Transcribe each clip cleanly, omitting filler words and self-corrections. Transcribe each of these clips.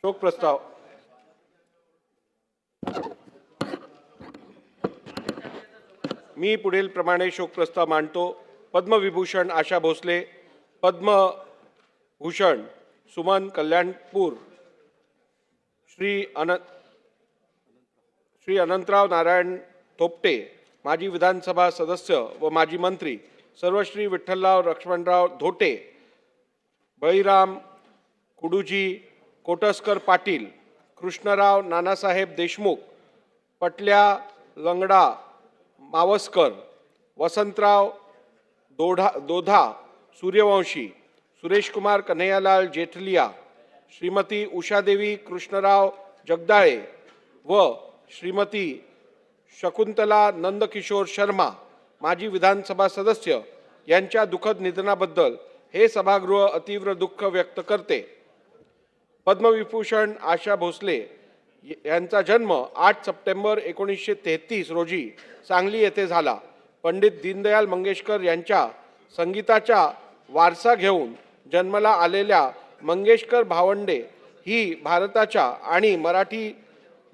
शोक प्रस्ताव। मी पुढील प्रमाणे शोक प्रस्ताव मांडतो। पद्मविभूषण आशा भोसले, पद्मभूषण सुमन कल्याणपूर, श्री अनंतराव नारायण थोपटे माजी विधानसभा सदस्य व माजी मंत्री, सर्वश्री विठ्ठलराव लक्ष्मणराव धोटे, बळीराम कुडूजी कोटस्कर पाटील, कृष्णराव नानासाहेब देशमुख, पटल्या लंगडा मावस्कर, वसंतराव दोधा सूर्यवंशी, सुरेशकुमार कन्हैयालाल जेठलिया, श्रीमती उषादेवी कृष्णराव जगदाळे व श्रीमती शकुंतला नंदकिशोर शर्मा माजी विधानसभा सदस्य यांच्या दुःखद निधनाबद्दल हे सभागृह अतीव्र दुःख व्यक्त करते। पद्मविभूषण आशा भोसले यांचा जन्म 8 सप्टेंबर 1933 रोजी सांगली येथे झाला। पंडित दीनदयाल मंगेशकर यांच्या संगीताचा वारसा घेऊन जन्माला आलेल्या मंगेशकर भावंडे ही भारताच्या आणि मराठी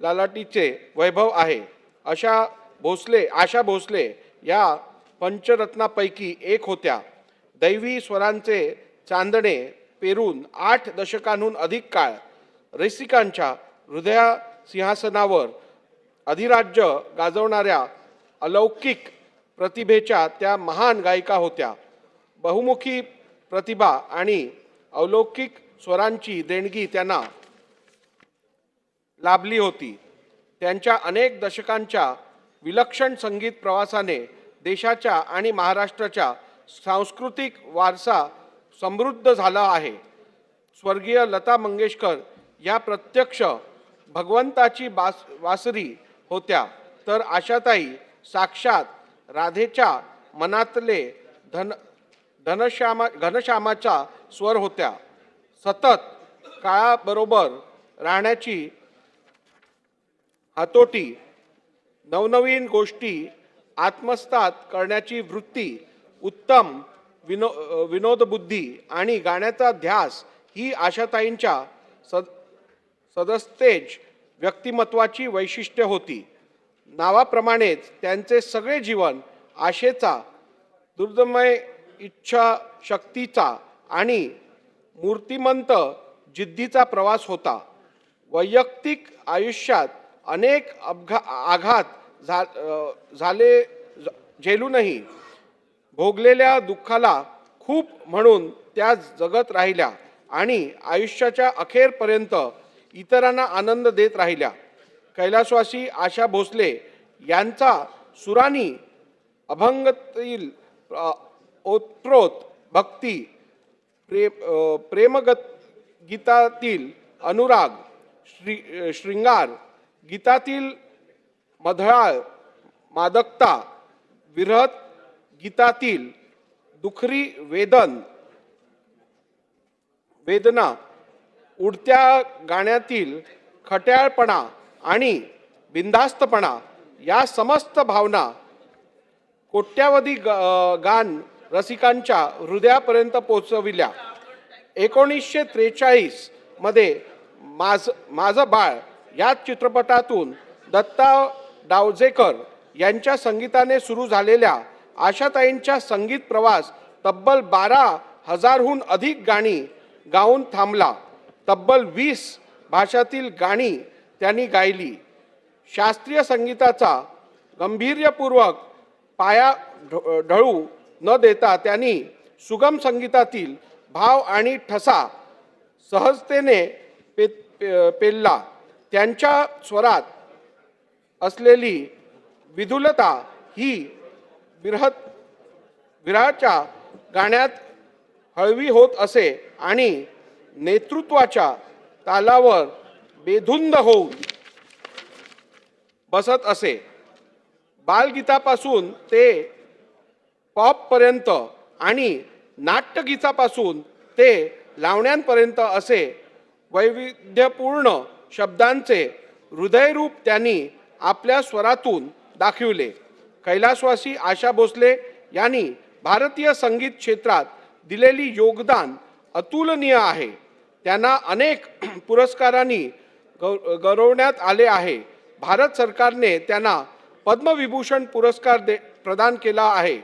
लालाटीचे वैभव आहे। आशा भोसले या पंचरत्नापैकी एक होत्या। दैवी स्वरांचे चांदणे पेरून 8 दशकांहून अधिक काळ रसिकांच्या हृदय सिंहासनावर अधिराज्य गाजवणाऱ्या अलौकिक प्रतिभेच्या त्या महान गायिका होत्या। बहुमुखी प्रतिभा आणि अलौकिक स्वरांची देणगी त्यांना लाभली होती। त्यांच्या अनेक दशकांच्या विलक्षण संगीत प्रवासाने देशाच्या आणि महाराष्ट्राच्या सांस्कृतिक वारसा समृद्ध झाला आहे। स्वर्गीय लता मंगेशकर या प्रत्यक्ष भगवंताची वासरी होत्या, तर आशाताई साक्षात राधेच्या मनातले घनश्यामाचा स्वर होत्या। सतत काळाबरोबर राहण्याची हातोटी, नवनवीन गोष्टी आत्मसात करण्याची वृत्ती, उत्तम विनोदबुद्धी आणि गाण्याचा ध्यास ही आशाताईंच्या सदस्तेज व्यक्तिमत्वाची वैशिष्ट्ये होती। नावाप्रमाणेच त्यांचे सगळे जीवन आशेचा, दुर्दमय इच्छा शक्तीचा आणि मूर्तिमंत जिद्दीचा प्रवास होता। वैयक्तिक आयुष्यात अनेक आघात झेलूनही भोगलेल्या दुःखाला खूप म्हणून त्या जगत राहिल्या आणि आयुष्याच्या अखेरपर्यंत इतरांना आनंद देत राहिल्या। कैलासवासी आशा भोसले यांचा सुरानी अभंगातील ओतप्रोत भक्ती, गीतातील अनुराग, श्रृंगार गीतातील मधुराळ मादकता, विरह गीतातील दुखरी वेदना, उडत्या गाण्यातील खट्याळपणा आणि बिनधास्तपणा या समस्त भावना कोट्यावधी गान रसिकांच्या हृदयापर्यंत पोहोचविल्या। 1943 मध्ये माझं बाळ या चित्रपटातून दत्ता डावजेकर यांच्या संगीताने सुरू झालेल्या आशाताईंचा संगीत प्रवास तब्बल 12,000हून अधिक गाणी गाऊन थांबला। तब्बल 20 भाषातील गाणी त्यांनी गायली। शास्त्रीय संगीताचा गंभीर्यपूर्वक पाया ढळू न देता त्यांनी सुगम संगीतातील भाव आणि ठसा सहजतेने पेलला। त्यांच्या स्वरात असलेली विधुलता ही विरहाच्या गाण्यात हळवी होत असे आणि नेतृत्वाच्या तालावर बेधुंद होऊन बसत असे। बालगीतापासून ते पॉपपर्यंत आणि नाट्यगीतापासून ते लावण्यांपर्यंत असे वैविध्यपूर्ण शब्दांचे हृदयरूप त्यांनी आपल्या स्वरातून दाखविले। कैलासवासी आशा भोसले यांनी भारतीय संगीत क्षेत्रात दिलेली योगदान अतुलनीय आहे। त्यांना अनेक पुरस्कारांनी गौरवण्यात आले आहे. भारत सरकारने त्यांना पद्मविभूषण पुरस्कार प्रदान केला आहे.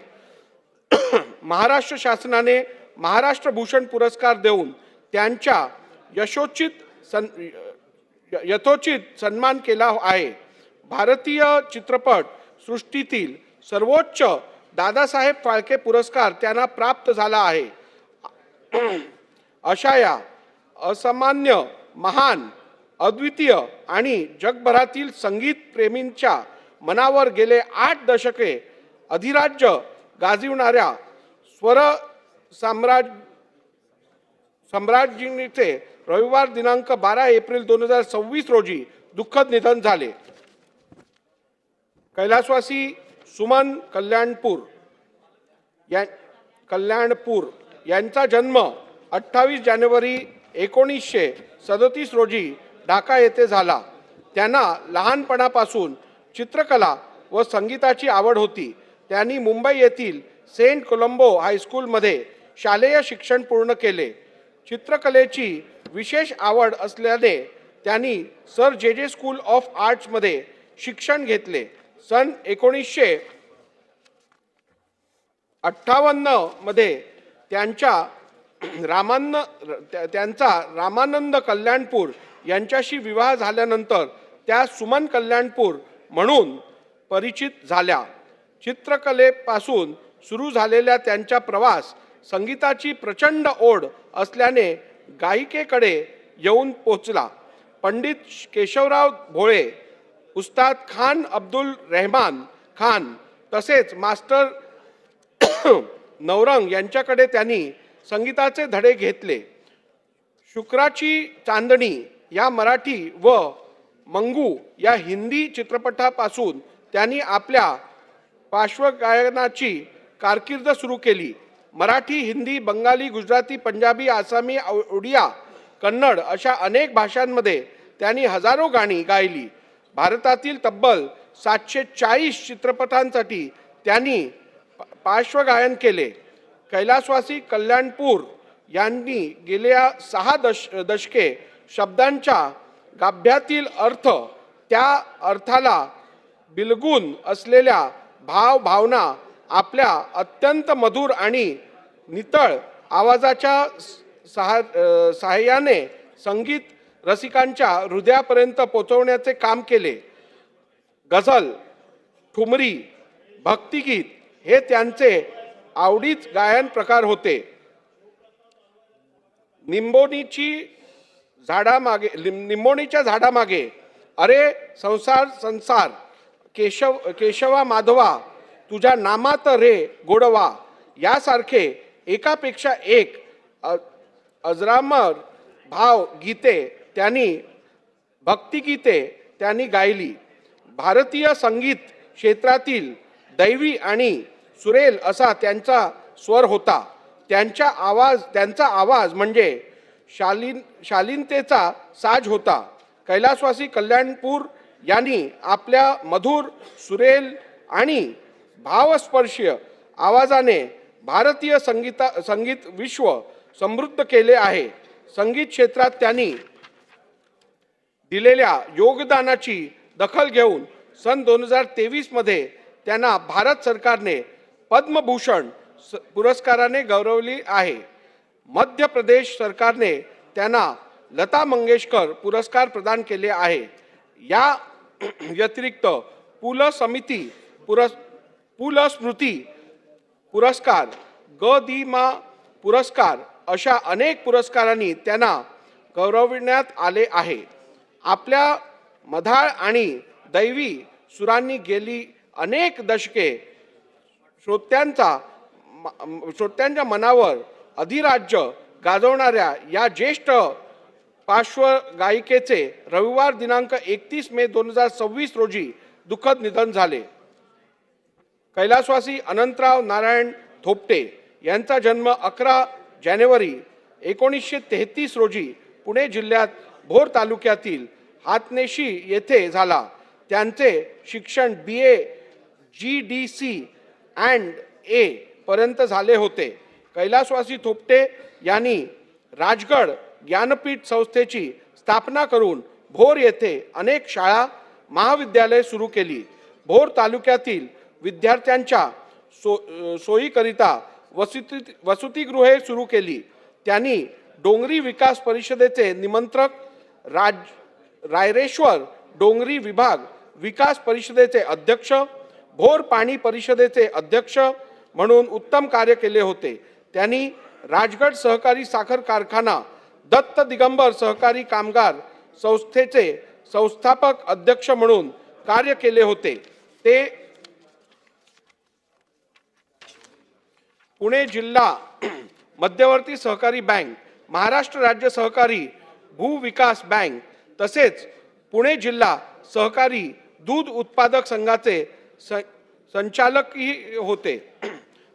महाराष्ट्र शासनाने महाराष्ट्र भूषण पुरस्कार देऊन त्यांच्या यथोचित सन्मान केला आहे. भारतीय चित्रपट सृष्टीतील सर्वोच्च दादासाहेब फाळके पुरस्कार त्यांना प्राप्त झाला आहे. अशा या असामान्य, महान, अद्वितीय आणि जगभरातील संगीत प्रेमींच्या मनावर गेले 8 दशके अधिराज्य गाजविणाऱ्या स्वर सम्राज्ञीचे रविवार दिनांक 12 एप्रिल 2026 रोजी दुःखद निधन झाले. कैलासवासी सुमन कल्याणपूर यांचा जन्म 28 जानेवारी 1937 रोजी ढाका येथे झाला. त्यांना लहानपणापासून चित्रकला व संगीताची आवड होती. त्यांनी मुंबई येथील सेंट कोलंबो हायस्कूलमध्ये शालेय शिक्षण पूर्ण केले. चित्रकलेची विशेष आवड असल्याने त्यांनी सर जे स्कूल ऑफ आर्ट्समध्ये शिक्षण घेतले. सन 1958 मध्ये त्यांचा रामानंद कल्याणपूर यांच्याशी विवाह झाल्यानंतर त्या सुमन कल्याणपूर म्हणून परिचित झाल्या. चित्रकलेपासून सुरू झालेला त्यांचा प्रवास संगीताची प्रचंड ओढ असल्याने गायिकेकडे येऊन पोचला. पंडित केशवराव भोळे, उस्ताद खान अब्दुल रहमान खान तसेच मास्टर नवरंग यांच्याकडे त्यांनी संगीताचे धडे घेतले. शुक्राची चांदणी या मराठी व मंगू या हिंदी चित्रपटापासून त्यांनी आपल्या पार्श्वगायनाची कारकीर्द सुरू केली. मराठी, हिंदी, बंगाली, गुजराती, पंजाबी, आसामी, ओडिया, कन्नड अशा अनेक भाषांमध्ये त्यांनी हजारो गाणी गायली. भारतातील तब्बल 740 चित्रपटांसाठी त्यांनी पार्श्वगायन केले. कैलासवासी कल्याणपूर यांनी गेल्या 6 दशके शब्दांच्या गाभ्यातील अर्थ, त्या अर्थाला बिलगून असलेल्या भावना आपल्या अत्यंत मधुर आणि नितळ आवाजाच्या सहाय्याने संगीत रसिकांच्या हृदयापर्यंत पोहोचवण्याचे काम केले. गझल, ठुमरी, भक्तिगीत हे त्यांचे आवडीचे गायन प्रकार होते. निंबोणीच्या झाडामागे, अरे संसार, केशवा माधवा, तुझ्या नामात रे गोडवा यासारखे एकापेक्षा एक अजरामर भक्तिगीते त्यांनी गायली. भारतीय संगीत क्षेत्रातील दैवी आणि सुरेल असा त्यांचा स्वर होता. त्यांचा आवाज म्हणजे शालीनतेचा साज होता. कैलासवासी कल्याणपूर यांनी आपल्या मधुर, सुरेल आणि भावस्पर्शीय आवाजाने भारतीय संगीत विश्व समृद्ध केले आहे. संगीत क्षेत्रात त्यांनी दिलेल्या योगदानाची दखल घेऊन सन 2023 मध्ये त्यांना भारत सरकारने पद्मभूषण पुरस्काराने गौरवले आहे. मध्य प्रदेश सरकारने त्यांना लता मंगेशकर पुरस्कार प्रदान केले आहे. या व्यतिरिक्त पुल स्मृती पुरस्कार, ग.दि.मा. पुरस्कार अशा अनेक पुरस्कारांनी त्यांना गौरविण्यात आले आहे. आपल्या मधाळ आणि दैवी सुरांनी गेली अनेक दशके श्रोत्यांच्या मनावर अधिराज्य गाजवणाऱ्या या ज्येष्ठ पार्श्वगायिकेचे रविवार दिनांक 31 मे 2026 रोजी दुःखद निधन झाले. कैलासवासी अनंतराव नारायण थोपटे यांचा जन्म 11 जानेवारी 1933 रोजी पुणे जिल्ह्यात भोर तालुक्यातील हातनेशी येथे झाला. त्यांचे शिक्षण BA GDC and A पर्यंत झाले होते. कैलासवासी थोपटे यांनी राजगड ज्ञानपीठ संस्थेची स्थापना करून भोर येथे अनेक शाळा महाविद्यालये सुरू केली. भोर तालुक्यातील विद्यार्थ्यांच्या सोयीकरिता वसतिगृहे सुरू केली. त्यांनी डोंगरी विकास परिषदेचे निमंत्रक, रायरेश्वर डोंगरी विभाग विकास परिषदेचे अध्यक्ष, भोर पाणी परिषदेचे अध्यक्ष म्हणून उत्तम कार्य केले होते. त्यांनी राजगड सहकारी साखर कारखाना, दत्त दिगंबर सहकारी कामगार संस्थेचे संस्थापक अध्यक्ष म्हणून कार्य केले होते. ते पुणे जिल्हा मध्यवर्ती सहकारी बँक, महाराष्ट्र राज्य सहकारी भूविकास बँक तसेच पुणे जिल्हा सहकारी दूध उत्पादक संघाचे संचालकही होते.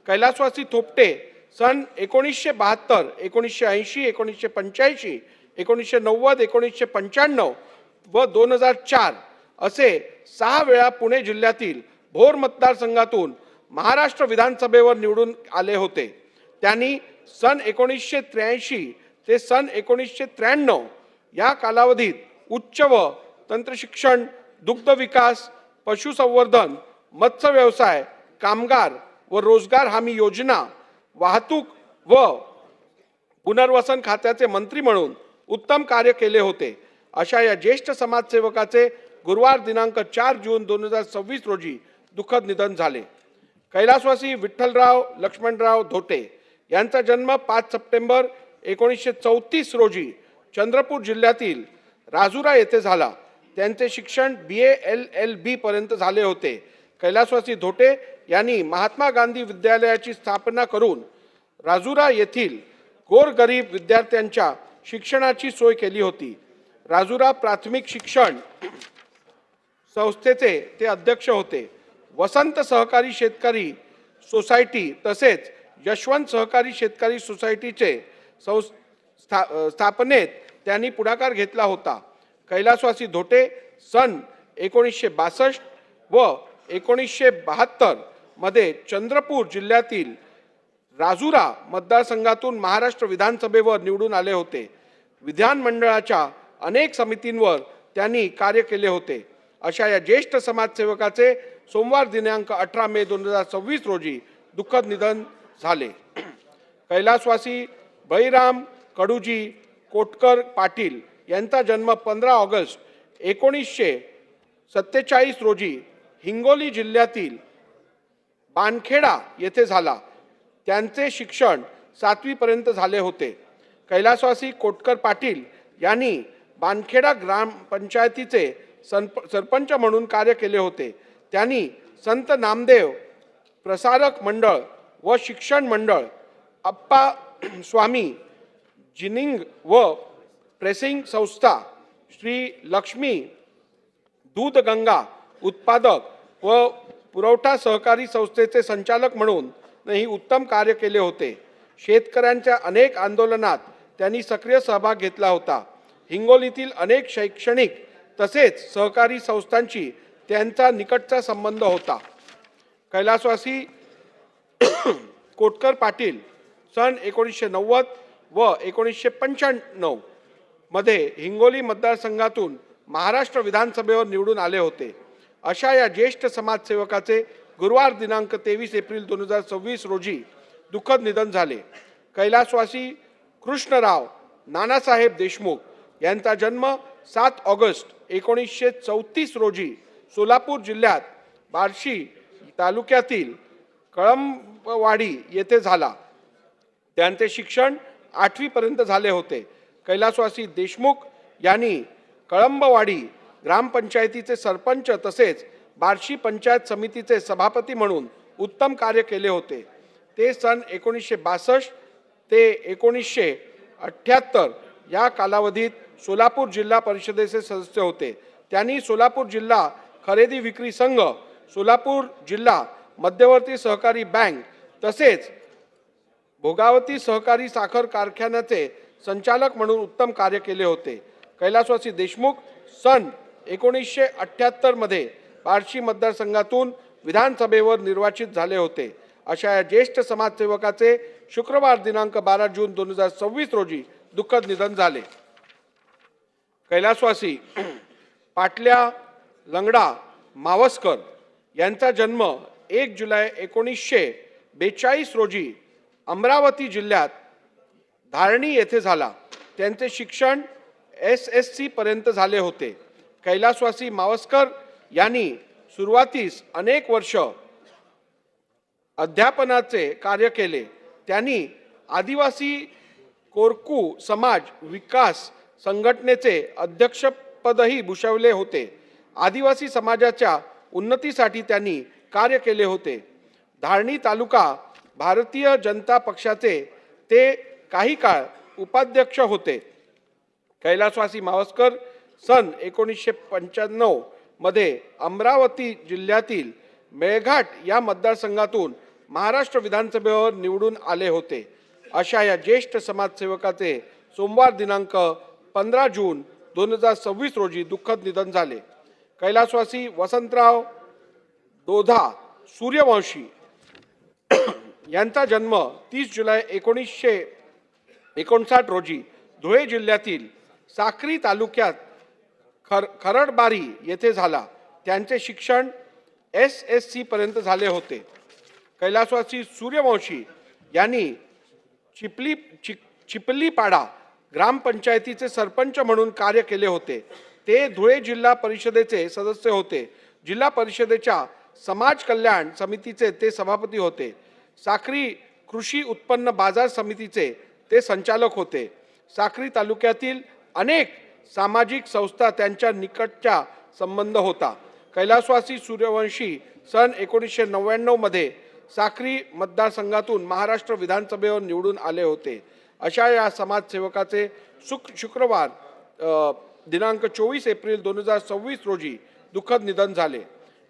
कैलासवासी थोपटे सन 1972, 1980, 1985, 1990, 1995 व 2004 असे 6 वेळा पुणे जिल्ह्यातील भोर मतदारसंघातून महाराष्ट्र विधानसभेवर निवडून आले होते. त्यांनी सन 1983 ते सन 1993 या कालावधीत उच्च व तंत्रशिक्षण, दुग्ध विकास, पशुसंवर्धन, मत्स्य व्यवसाय, कामगार व रोजगार हमी योजना, वाहतूक व पुनर्वसन खात्याचे मंत्री म्हणून उत्तम कार्य केले होते. अशा या ज्येष्ठ समाजसेवकाचे गुरुवार दिनांक 4 जून 2026 रोजी दुःखद निधन झाले. कैलासवासी विठ्ठलराव लक्ष्मणराव धोटे यांचा जन्म 5 सप्टेंबर 1934 रोजी चंद्रपूर जिल्ह्यातील राजुरा येथे झाला. त्यांचे शिक्षण BA LLB पर्यंत झाले होते. कैलासवासी धोटे यांनी महात्मा गांधी विद्यालयाची स्थापना करून राजुरा येथील गोरगरीब विद्यार्थ्यांच्या शिक्षणाची सोय केली होती. राजुरा प्राथमिक शिक्षण संस्थेचे ते अध्यक्ष होते. वसंत सहकारी शेतकरी सोसायटी तसेच यशवंत सहकारी शेतकरी सोसायटीचे स्थापनेत त्यांनी पुढाकार घेतला होता. कैलासवासी धोटे सन 1962 व 1972 मध्ये चंद्रपूर जिल्ह्यातील राजुरा मतदारसंघातून महाराष्ट्र विधानसभेवर निवडून आले होते. विधानमंडळाच्या अनेक समितींवर त्यांनी कार्य केले होते. अशा या ज्येष्ठ समाजसेवकाचे सोमवार दिनांक 18 मे 2026 रोजी दुःखद निधन झाले. कैलासवासी बळीराम कडूजी कोटकर पाटील यांचा जन्म 15 ऑगस्ट 1947 रोजी हिंगोली जिल्ह्यातील बानखेडा येथे झाला. त्यांचे शिक्षण 7वी पर्यंत झाले होते. कैलासवासी कोटकर पाटील यांनी बानखेडा ग्रामपंचायतीचे सरपंच म्हणून कार्य केले होते. त्यांनी संत नामदेव प्रसारक मंडळ व शिक्षण मंडळ, अप्पा स्वामी जिनिंग व प्रेसिंग संस्था, श्री लक्ष्मी दूधगंगा उत्पादक व पुरवठा सहकारी संस्थेचे संचालक म्हणूनही उत्तम कार्य केले होते. शेतकऱ्यांच्या अनेक आंदोलनात त्यांनी सक्रिय सहभाग घेतला होता. हिंगोलीतील अनेक शैक्षणिक तसेच सहकारी संस्थांशी त्यांचा निकटचा संबंध होता. कैलासवासी कोटकर पाटील सन 1990 व 1995 मध्ये हिंगोली मतदारसंघातून महाराष्ट्र विधानसभेवर निवडून आले होते. अशा या ज्येष्ठ समाजसेवकाचे गुरुवार दिनांक 23 एप्रिल 2026 रोजी दुःखद निधन झाले. कैलासवासी कृष्णराव नानासाहेब देशमुख यांचा जन्म 7 ऑगस्ट 1934 रोजी सोलापूर जिल्ह्यात बार्शी तालुक्यातील कळंबवाडी येथे झाला. त्यांचे शिक्षण 8वी पर्यंत झाले होते. कैलासवासी देशमुख यांनी कळंबवाडी ग्रामपंचायतीचे सरपंच तसेच बार्शी पंचायत समितीचे सभापती म्हणून उत्तम कार्य केले होते. ते सन 1962 ते 1978 या कालावधीत सोलापूर जिल्हा परिषदेचे सदस्य होते. त्यांनी सोलापूर जिल्हा खरेदी विक्री संघ, सोलापूर जिल्हा मध्यवर्ती सहकारी बँक तसेच भोगावती सहकारी साखर कारखान्याचे संचालक म्हणून उत्तम कार्य केले होते. कैलासवासी देशमुख सन 1978 मध्ये बार्शी मतदारसंघातून विधानसभेवर निर्वाचित झाले होते. अशा या ज्येष्ठ समाजसेवकाचे शुक्रवार दिनांक 12 जून 2026 रोजी दुःखद निधन झाले. कैलासवासी पाटल्या लंगडा मावसकर यांचा जन्म 1 जुलै 1942 रोजी अमरावती जिल्ह्यात धारणी येथे झाला. त्यांचे शिक्षण SSC पर्यंत झाले होते. कैलासवासी मावसकर यांनी सुरुवातीस अनेक वर्ष अध्यापनाचे कार्य केले. त्यांनी आदिवासी कोरकू समाज विकास संघटनेचे अध्यक्षपदही भूषवले होते. आदिवासी समाजाच्या उन्नतीसाठी त्यांनी कार्य केले होते. धारणी तालुका भारतीय जनता पक्षाचे ते काही काळ उपाध्यक्ष होते. कैलासवासी मावसकर सन 1995 मध्ये अमरावती जिल्ह्यातील मेळघाट या मतदारसंघातून महाराष्ट्र विधानसभेवर निवडून आले होते. अशा या ज्येष्ठ समाजसेवकाचे सोमवार दिनांक 15 जून 2026 रोजी दुःखद निधन झाले. कैलासवासी वसंतराव दोधा सूर्यवंशी यांचा जन्म 30 जुलै 1959 रोजी धुळे जिल्ह्यातील साक्री तालुक्यात खरडबारी येथे झाला. त्यांचे शिक्षण SSC पर्यंत झाले होते. कैलासवासी सूर्यवंशी यांनी चिपलीपाडा ग्रामपंचायतीचे सरपंच म्हणून कार्य केले होते. ते धुळे जिल्हा परिषदेचे सदस्य होते. जिल्हा परिषदेच्या समाज कल्याण समितीचे ते सभापती होते. साक्री कृषी उत्पन्न बाजार समितीचे ते संचालक होते. साक्री तालुक्यातील अनेक सामाजिक संस्था त्यांच्या निकटचा संबंध होता. कैलासवासी सूर्यवंशी सन 1999 मध्ये साक्री मतदारसंघातून महाराष्ट्र विधानसभेवर निवडून आले होते. अशा या समाजसेवकाचे शुक्रवार दिनांक 24 एप्रिल 2026 रोजी दुःखद निधन झाले.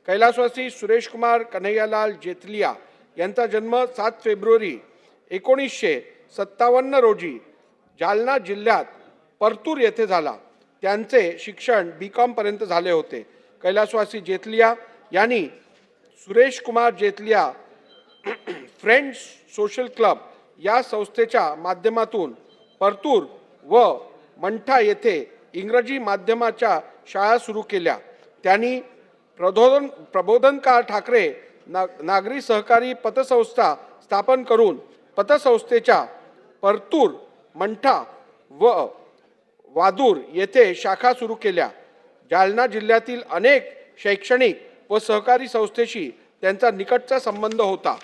कैलासवासी सुरेश कुमार कन्हैयालाल जेतलिया यांचा जन्म 7 फेब्रुवारी 1957 रोजी जालना जिल्ह्यात परतूर येथे झाला. त्यांचे शिक्षण BCom पर्यंत झाले होते. कैलासवासी जेतलिया यांनी Suresh Kumar Jetaliya friends social club या संस्थेच्या माध्यमातून परतूर व मंठा येथे इंग्रजी माध्यमाच्या शाळा सुरू केल्या. त्यांनी प्रबोधनकार ठाकरे नागरी सहकारी पतसंस्था स्थापन करून पतसंस्थेच्या परतूर, मंठा व वादूर येथे शाखा सुरू केल्या. जालना जिल्ह्यातील अनेक शैक्षणिक व सहकारी संस्थेशी त्यांचा निकटचा संबंध होता.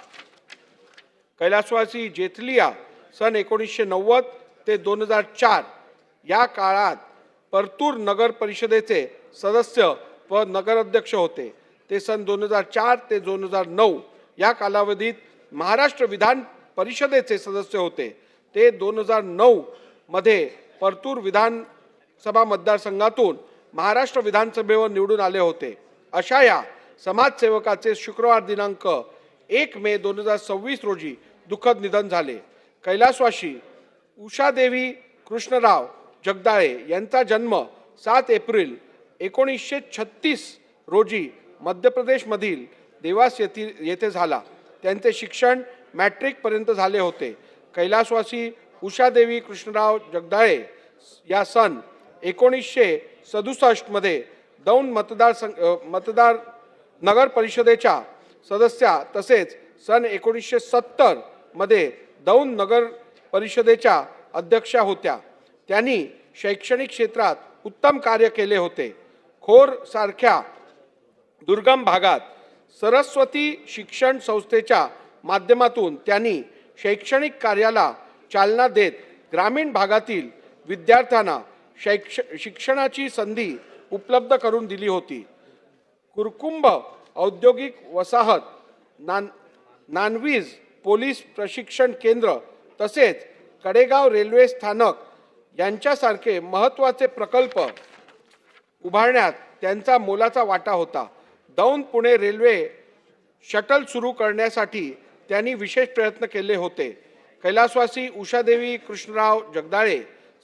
कैलासवासी जेतलिया सन 1990 ते 2004 या काळात परतूर नगर परिषदेचे सदस्य व नगराध्यक्ष होते. ते सन 2004 ते 2009 या कालावधीत महाराष्ट्र विधान परिषदेचे सदस्य होते. ते 2009 मध्ये परतूर विधानसभा मतदारसंघातून महाराष्ट्र विधानसभेवर निवडून आले होते. अशा या समाजसेवकाचे शुक्रवार दिनांक 1 मे 2026 रोजी दुःखद निधन झाले. कैलासवासी उषादेवी कृष्णराव जगदाळे यांचा जन्म 7 एप्रिल 1936 रोजी मध्य प्रदेशमधील देवास येथे झाला. त्यांचे शिक्षण मॅट्रिक पर्यंत झाले होते. कैलासवासी उषादेवी कृष्णराव जगदाळे या सन 1967 मध्ये दौंड मतदार नगर परिषदेच्या सदस्या तसेच सन 1970 मध्ये दौंड नगर परिषदेच्या अध्यक्षा होत्या. त्यांनी शैक्षणिक क्षेत्रात उत्तम कार्य केले होते. खोर सारख्या दुर्गम भागात सरस्वती शिक्षण संस्थेच्या माध्यमातून त्यांनी शैक्षणिक कार्याला चालना देत ग्रामीण भागातील विद्यार्थ्यांना शिक्षणाची संधी उपलब्ध करून दिली होती. कुरकुंभ औद्योगिक वसाहत, नानवीज पोलीस प्रशिक्षण केंद्र तसेच कडेगाव रेल्वे स्थानक यांच्यासारखे महत्त्वाचे प्रकल्प उभारण्यात त्यांचा मोलाचा वाटा होता. दौंड पुणे रेल्वे शटल सुरू करण्यासाठी त्यांनी विशेष प्रयत्न केले होते. कैलासवासी उषादेवी कृष्णराव जगदाळे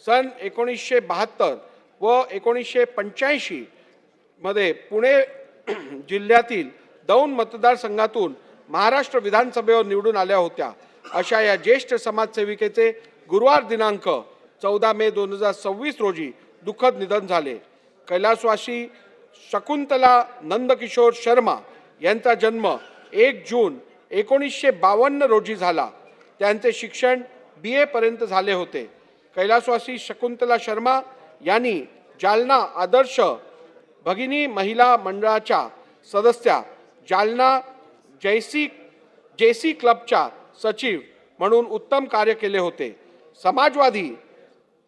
सन 1972 व 1985 मध्ये पुणे जिल्ह्यातील दौंड मतदारसंघातून महाराष्ट्र विधानसभेवर निवडून आल्या होत्या. अशा या ज्येष्ठ समाजसेविकेचे गुरुवार दिनांक 14 मे 2026 रोजी दुःखद निधन झाले. कैलासवासी शकुंतला नंदकिशोर शर्मा यांचा जन्म 1 जून 1952 रोजी झाला. त्यांचे शिक्षण BA पर्यंत झाले होते. कैलासवासी शकुंतला शर्मा यांनी जालना आदर्श भगिनी महिला मंडळाच्या सदस्या, जालना जेसी क्लबच्या सचिव म्हणून उत्तम कार्य केले होते. समाजवादी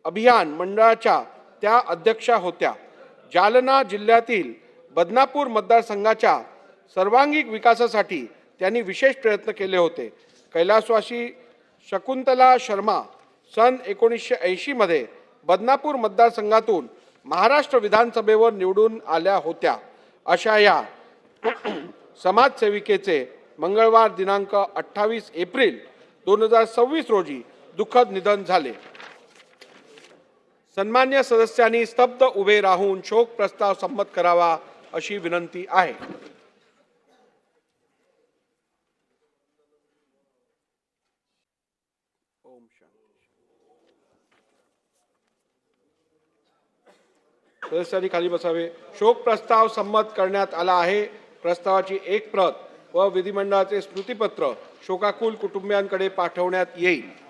अभियान मंडळाच्या त्या अध्यक्षा होत्या. जालना जिल्ह्यातील बदनापूर मतदारसंघाच्या सर्वांगीण विकासासाठी त्यांनी विशेष प्रयत्न केले होते. कैलासवासी शकुंतला शर्मा सन 1980 मध्ये बदनापूर मतदारसंघातून महाराष्ट्र विधानसभेवर निवडून आल्या होत्या. अशा या समाजसेविकेचे मंगळवार दिनांक 28 एप्रिल 2026 रोजी दुःखद निधन झाले. सन्मान्य सदस्यांनी स्तब्ध उभे राहून शोक प्रस्ताव संमत करावा अशी विनंती आहे. ओम शांती. सदस्यांनी खाली बसावे. शोक प्रस्ताव संमत करण्यात आला आहे. प्रस्तावाची एक प्रत व विधिमंडळाचे स्मृतिपत्र शोकाकुल कुटुंबियांकडे पाठवण्यात येईल.